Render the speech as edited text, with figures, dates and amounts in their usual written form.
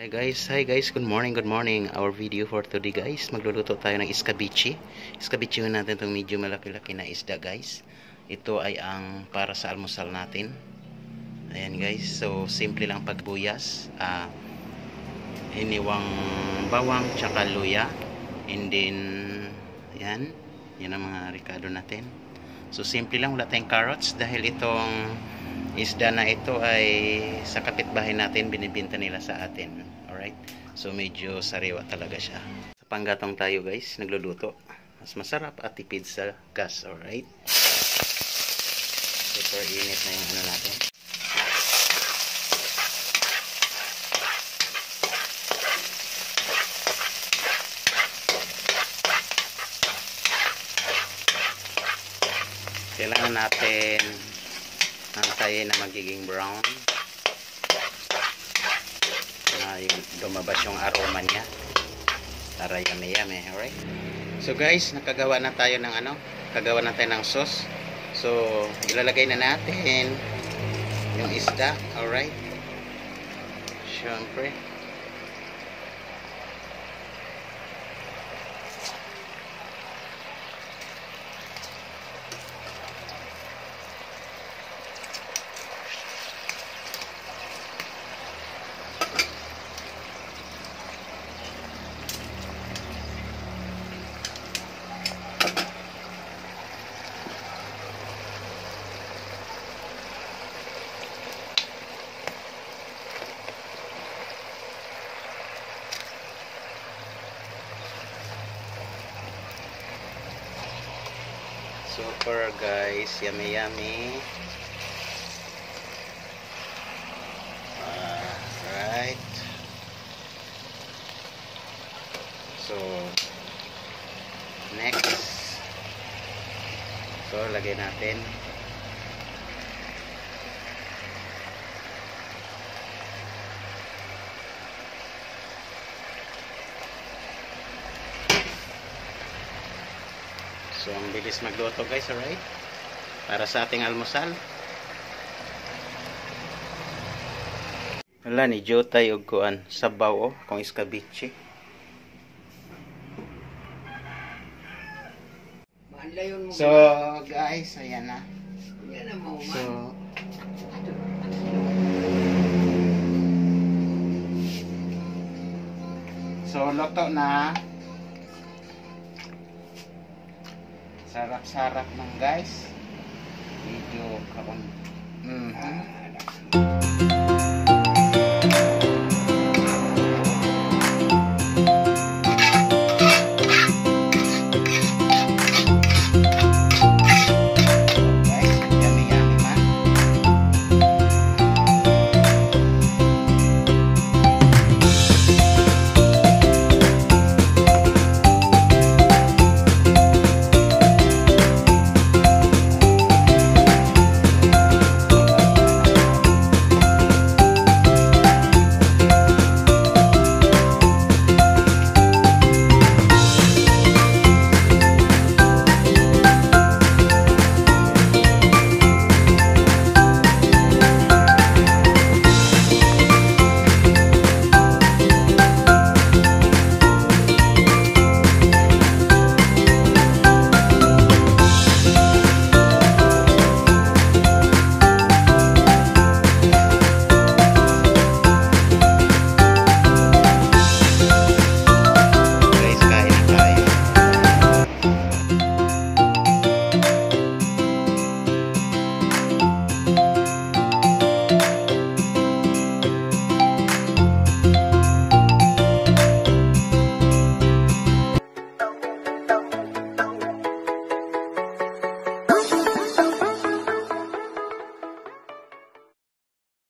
Hi guys, good morning, good morning. Our video for today guys, magluluto tayo ng iskabichi. Iskabichi natin itong medyo malaki-laki na isda guys. Ito ay ang para sa almusal natin. Ayan guys, so simple lang pagbuyas. Iniwang bawang tsaka luya. And then, yan ang mga ricado natin. So simple lang, wala tayong carrots dahil itong isda na ito ay sa kapitbahay natin, binibenta nila sa atin. Alright, so medyo sariwa talaga siya. Sa panggatong tayo guys, nagluluto. Mas masarap at tipid sa gas. Alright, super init na yung ano natin. Kailangan natin antayin na magiging brown na yung lumabas yung aroma niya para yummy yummy. Alright, so guys, nakagawa na tayo ng ng sauce. So ilalagay na natin yung isda. Alright, syempre super guys, yummy yummy. Right, so next, so lagay natin so ang bilis magluto guys. Alright, para sa ating almusal. Wala ni Jotay og kuan sabaw kung iskabichi. So guys, ayan na. So luto na. Sarap-sarap ng guys. Medyo kapon.